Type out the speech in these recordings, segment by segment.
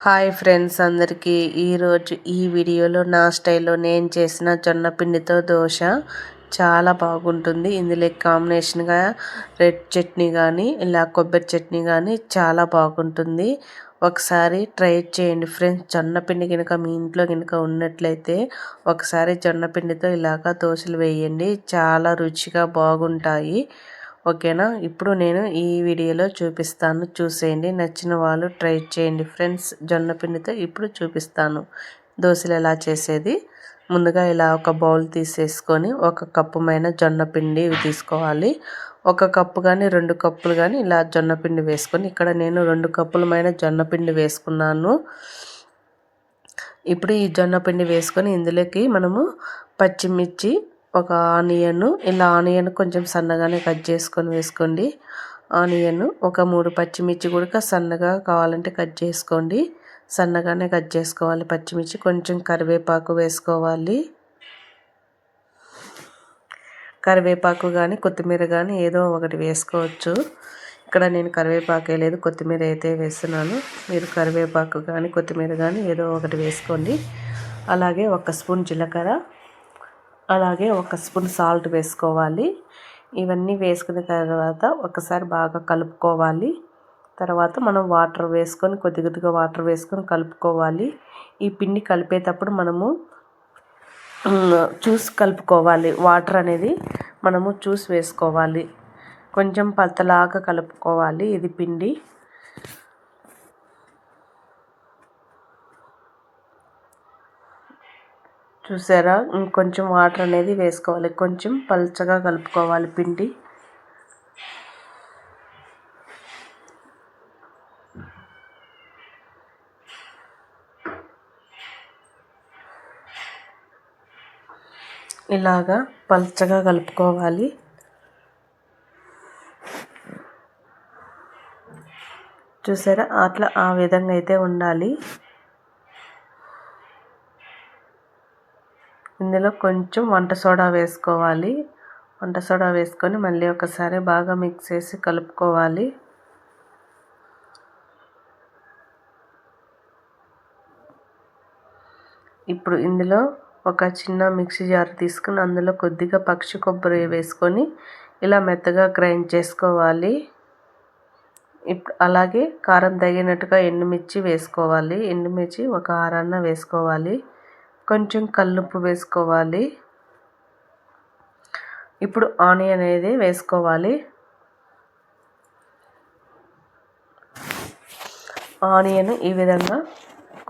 Hi friends అందరికీ ఈరోజు ఈ వీడియోలో నా స్టైల్లో నేను చేసిన జొన్న పిండితో దోశ చాలా బాగుంటుంది. ఇందులో కాంబినేషన్గా రెడ్ చట్నీ కానీ ఇలా కొబ్బరి చట్నీ కానీ చాలా బాగుంటుంది. ఒకసారి ట్రై చేయండి ఫ్రెండ్స్. జొన్న పిండి కనుక మీ ఇంట్లో కనుక ఉన్నట్లయితే ఒకసారి జొన్న పిండితో ఇలాగా దోశలు వేయండి, చాలా రుచిగా బాగుంటాయి. ఓకేనా? ఇప్పుడు నేను ఈ వీడియోలో చూపిస్తాను, చూసేయండి. నచ్చిన వాళ్ళు ట్రై చేయండి ఫ్రెండ్స్. జొన్న పిండితో ఇప్పుడు చూపిస్తాను దోశలు ఎలా చేసేది. ముందుగా ఇలా ఒక బౌల్ తీసేసుకొని ఒక కప్పుమైన జొన్న పిండి తీసుకోవాలి. ఒక కప్పు కానీ 2 కప్పులు కానీ ఇలా జొన్న పిండి వేసుకొని, ఇక్కడ నేను 2 కప్పులమైన జొన్న పిండి వేసుకున్నాను. ఇప్పుడు ఈ జొన్న పిండి వేసుకొని ఇందులోకి మనము పచ్చిమిర్చి, ఒక ఆనియన్ కొంచెం సన్నగానే కట్ చేసుకొని వేసుకోండి. ఆనియన్ ఒక 3 పచ్చిమిర్చి కూడా సన్నగా కావాలంటే కట్ చేసుకోండి. సన్నగానే కట్ చేసుకోవాలి పచ్చిమిర్చి. కొంచెం కరివేపాకు వేసుకోవాలి. కరివేపాకు కానీ కొత్తిమీర కానీ ఏదో ఒకటి వేసుకోవచ్చు. ఇక్కడ నేను కరివేపాకు వేయలేదు, కొత్తిమీర అయితే వేస్తున్నాను. మీరు కరివేపాకు కానీ కొత్తిమీర కానీ ఏదో ఒకటి వేసుకోండి. అలాగే 1 స్పూన్ జీలకర్ర, అలాగే 1 స్పూన్ సాల్ట్ వేసుకోవాలి. ఇవన్నీ వేసుకున్న తర్వాత ఒకసారి బాగా కలుపుకోవాలి. తర్వాత మనం వాటర్ వేసుకొని కొద్దిగా వాటర్ వేసుకొని కలుపుకోవాలి. ఈ పిండి కలిపేటప్పుడు మనము చూసి కలుపుకోవాలి. వాటర్ అనేది మనము చూసి వేసుకోవాలి. కొంచెం పతలాగా కలుపుకోవాలి ఇది పిండి. చూసారా? ఇంకొంచెం వాటర్ అనేది వేసుకోవాలి. కొంచెం పల్చగా కలుపుకోవాలి పిండి. ఇలాగా పల్చగా కలుపుకోవాలి. చూసారా? అట్లా ఆ విధంగా అయితే ఉండాలి. ఇందులో కొంచెం వంట సోడా వేసుకోవాలి. వంట సోడా వేసుకొని మళ్ళీ ఒకసారి బాగా మిక్స్ చేసి కలుపుకోవాలి. ఇప్పుడు ఇందులో ఒక చిన్న మిక్సీ జార్ తీసుకుని అందులో కొద్దిగా పచ్చి కొబ్బరి వేసుకొని ఇలా మెత్తగా గ్రైండ్ చేసుకోవాలి. ఇప్పుడు అలాగే కారం తగినట్టుగా ఎండుమిర్చి వేసుకోవాలి. ఎండుమిర్చి ఒక 6 అన్న వేసుకోవాలి. కొంచెం కల్లుప్పు వేసుకోవాలి. ఇప్పుడు ఆనియన్ అనేది వేసుకోవాలి. ఆనియన్ ఈ విధంగా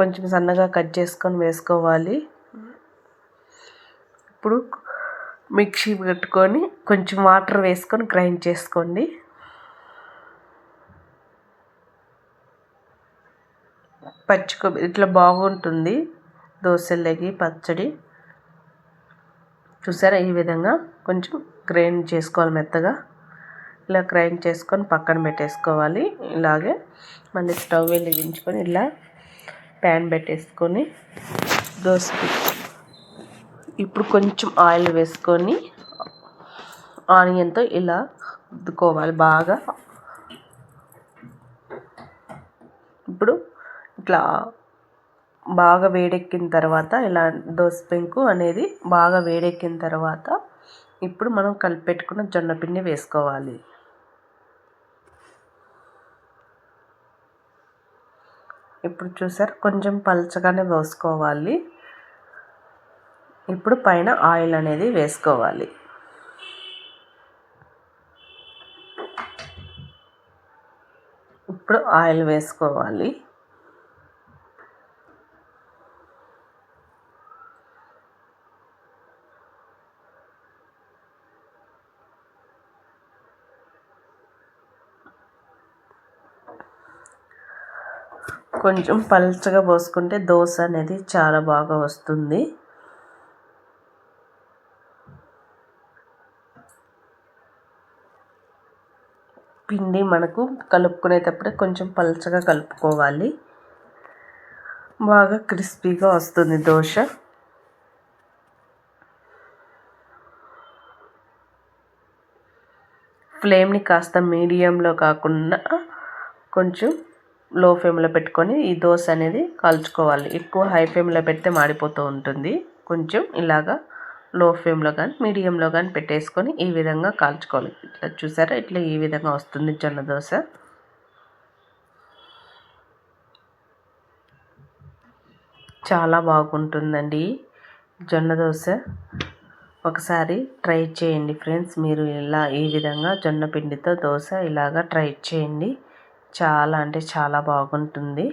కొంచెం సన్నగా కట్ చేసుకొని వేసుకోవాలి. ఇప్పుడు మిక్సీ పెట్టుకొని కొంచెం వాటర్ వేసుకొని గ్రైండ్ చేసుకోండి. పచ్చి కొబ్బరి ఇట్లా బాగుంటుంది దోశలకి పచ్చడి. చూసారా? ఈ విధంగా కొంచెం గ్రైండ్ చేసుకోవాలి మెత్తగా. ఇలా గ్రైండ్ చేసుకొని పక్కన పెట్టేసుకోవాలి. ఇలాగే మళ్ళీ స్టవ్ వెలిగించుకొని ఇలా ప్యాన్ పెట్టేసుకొని దోశకి ఇప్పుడు కొంచెం ఆయిల్ వేసుకొని ఆనియన్తో ఇలా రుద్దుకోవాలి బాగా. ఇప్పుడు ఇట్లా బాగా వేడెక్కిన తర్వాత ఇలా దోశ పెంకు అనేది బాగా వేడెక్కిన తర్వాత ఇప్పుడు మనం కలిపెట్టుకున్న జొన్న పిండి వేసుకోవాలి. ఇప్పుడు చూసారు? కొంచెం పల్చగానే పోసుకోవాలి. ఇప్పుడు పైన ఆయిల్ అనేది వేసుకోవాలి. ఇప్పుడు ఆయిల్ వేసుకోవాలి. కొంచెం పల్చగా పోసుకుంటే దోశ అనేది చాలా బాగా వస్తుంది. పిండి మనకు కలుపుకునేటప్పుడే కొంచెం పల్చగా కలుపుకోవాలి. బాగా క్రిస్పీగా వస్తుంది దోశ. ఫ్లేమ్ని కాస్త మీడియంలో కాకుండా కొంచెం లో ఫ్లేమ్లో పెట్టుకొని ఈ దోశ అనేది కాల్చుకోవాలి. ఎక్కువ హై ఫ్లేమ్లో పెడితే మాడిపోతూ ఉంటుంది. కొంచెం ఇలాగా లో ఫ్లేమ్లో కానీ మీడియంలో కానీ పెట్టేసుకొని ఈ విధంగా కాల్చుకోవాలి. ఇట్లా చూసారా, ఇట్లా ఈ విధంగా వస్తుంది జొన్న దోశ. చాలా బాగుంటుందండి జొన్న దోశ. ఒకసారి ట్రై చేయండి ఫ్రెండ్స్. మీరు ఇలా ఈ విధంగా జొన్న పిండితో దోశ ఇలాగా ట్రై చేయండి. చాలా అంటే చాలా బాగుంటుంది.